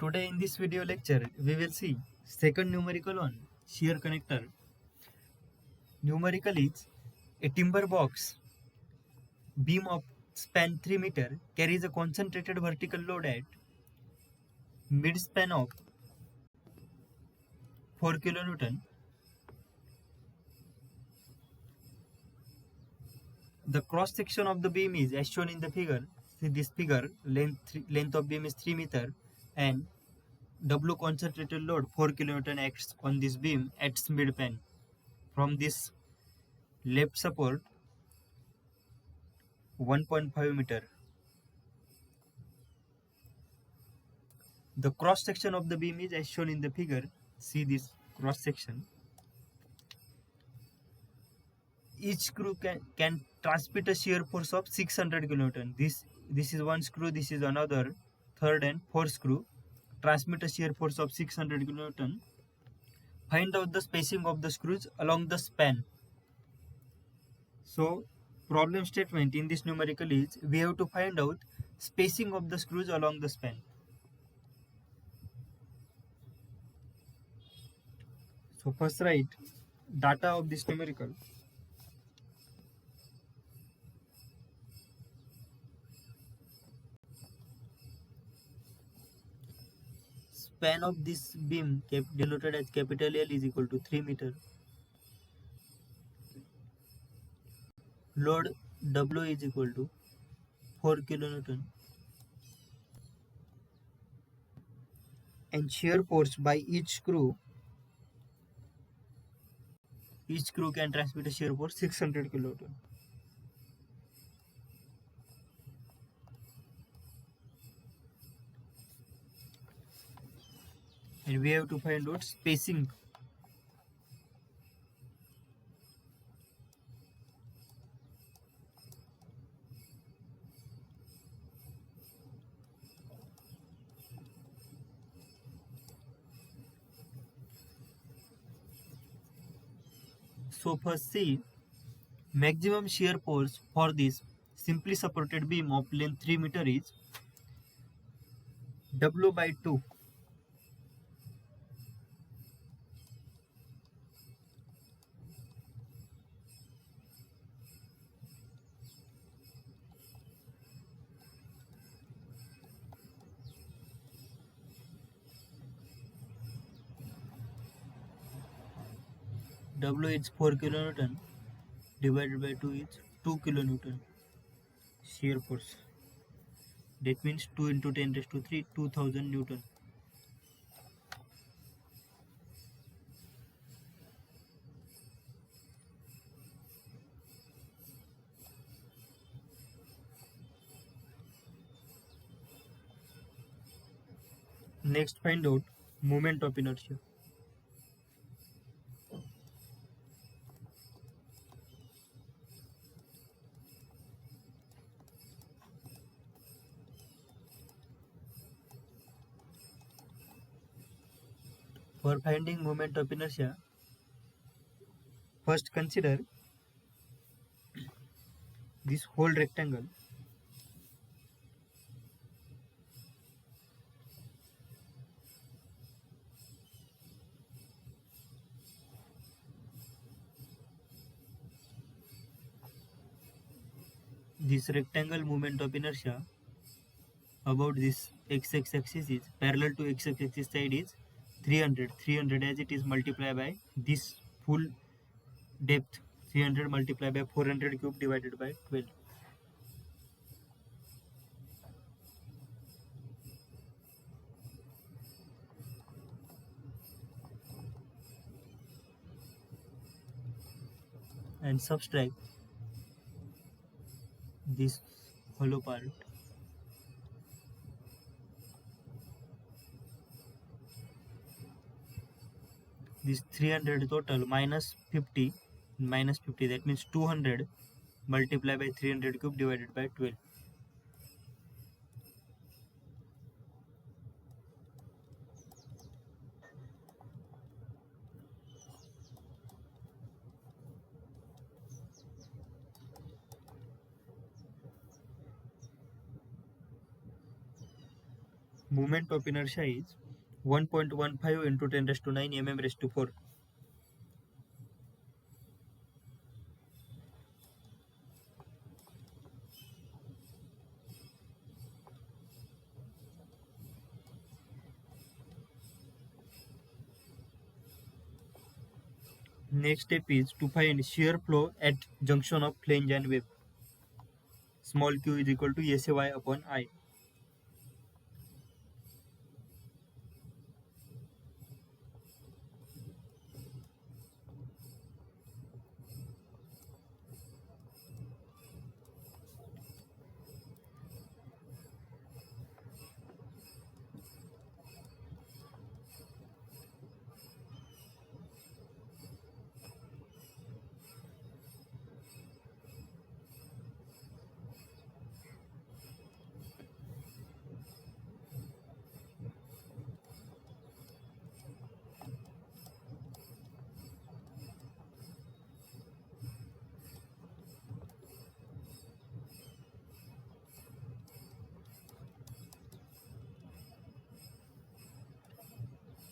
Today in this video lecture, we will see second numerical on shear connector. Numerical is a timber box beam of span 3 meter carries a concentrated vertical load at mid span of 4 kilonewton. The cross section of the beam is as shown in the figure. See this figure, length of beam is 3 meter and W concentrated load 4 kilonewton acts on this beam at its mid-span. From this left support 1.5 meter. The cross section of the beam is as shown in the figure. See this cross section. Each screw can transmit a shear force of 600 kilonewton. This is one screw, this is another, third and fourth screw. Transmit a shear force of 600 kilonewton. Find out the spacing of the screws along the span. So problem statement in this numerical is we have to find out spacing of the screws along the span. So first write data of this numerical. Span of this beam denoted as capital L is equal to 3 meter. Load W is equal to 4 kilonewton. And shear force by each screw can transmit a shear force 600 kilonewton. And we have to find out spacing. So first see, maximum shear force for this simply supported beam of length 3 meter is W by 2. W is 4 kilonewton divided by 2 is 2 kilonewton shear force. That means 2 into 10 raised to 3, 2000 Newton. Next find out moment of inertia. For finding moment of inertia, first consider this whole rectangle. This rectangle moment of inertia about this x-axis is parallel to x-axis side is 300 as it is multiplied by this full depth 300 multiplied by 400 cube divided by 12. And subtract this hollow part. This 300 total minus 50 that means 200 multiplied by 300 cube divided by 12. Moment of inertia is 1.15 into 10 raised to 9 mm raised to 4. Next step is to find shear flow at junction of flange and wave. Small q is equal to SAY upon I.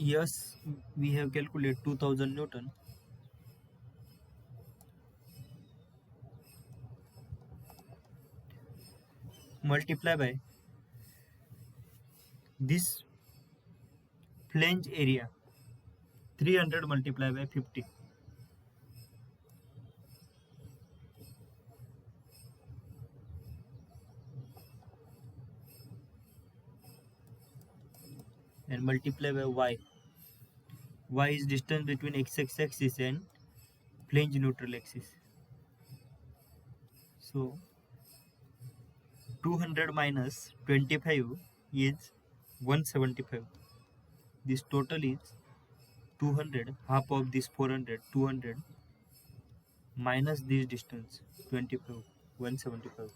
Yes, we have calculated 2000 Newton. Multiply by this flange area, 300 multiplied by 50. And multiply by y. Y is distance between x-axis and flange neutral axis. So 200 minus 25 is 175. This total is 200, half of this 400, 200 minus this distance 25, 175.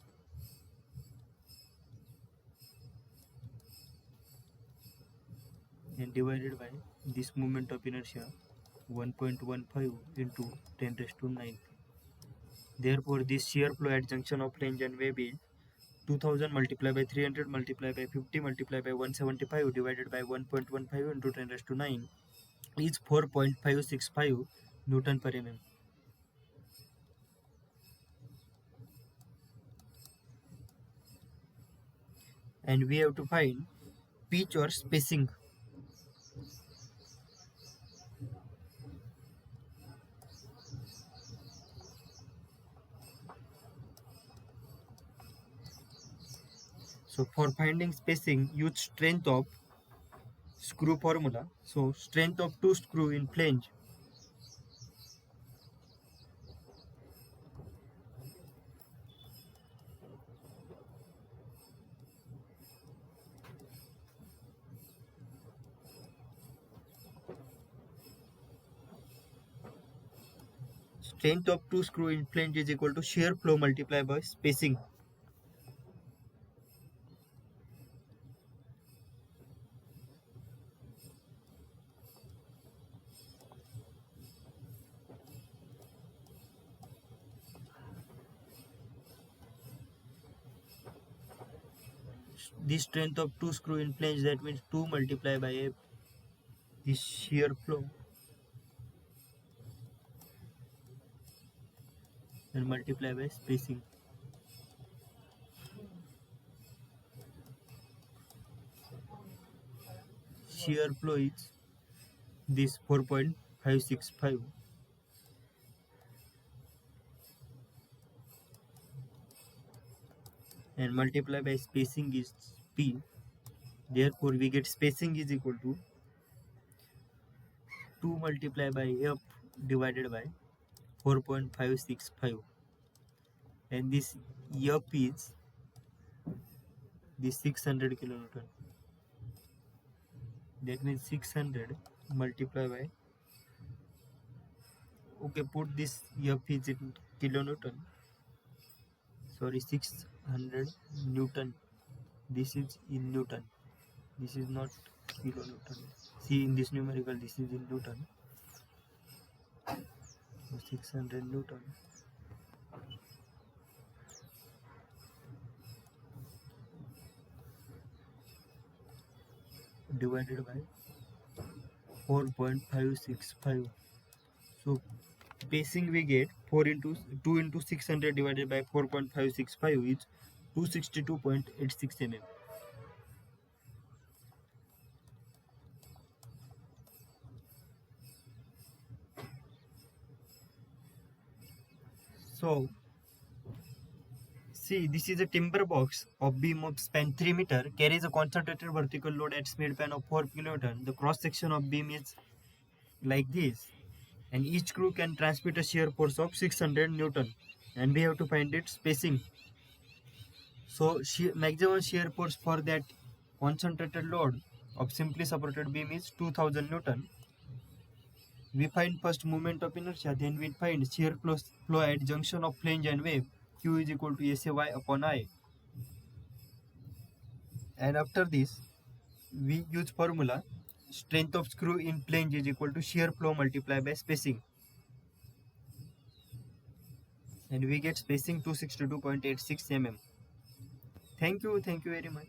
And divided by this moment of inertia 1.15 into 10 raised to 9. Therefore, this shear flow at junction of flange and wave is 2000 multiplied by 300 multiplied by 50 multiplied by 175 divided by 1.15 into 10 raised to 9 is 4.565 Newton per mm. And we have to find pitch or spacing. So for finding spacing, use strength of screw formula. So strength of two screw in flange strength of two screw in flange is equal to shear flow multiplied by spacing. This strength of two screw in flange, that means 2 multiplied by F, this shear flow, and multiply by spacing. Shear flow is this 4.565 and multiply by spacing is P. Therefore, we get spacing is equal to 2 multiplied by F divided by 4.565, and this F is this 600 kilonewton. That means 600 multiplied by, okay, put this F is in kilonewton, sorry, 600 Newton. This is in Newton, this is not kilonewton. See, in this numerical, this is in Newton. So 600 Newton divided by 4.565. So spacing we get 4 into 2 into 600 divided by 4.565 is 262.86 mm. So see, this is a timber box of beam of span 3 meter, carries a concentrated vertical load at speed pan of 4 kilonewton. The cross section of beam is like this, and each screw can transmit a shear force of 600 newton, and we have to find its spacing. So maximum shear force for that concentrated load of simply supported beam is 2000 newton. We find first moment of inertia, then we find shear flow at junction of flange and wave. Q is equal to SAY upon I. And after this, we use formula strength of screw in flange is equal to shear flow multiplied by spacing, and we get spacing 262.86 mm. Thank you very much.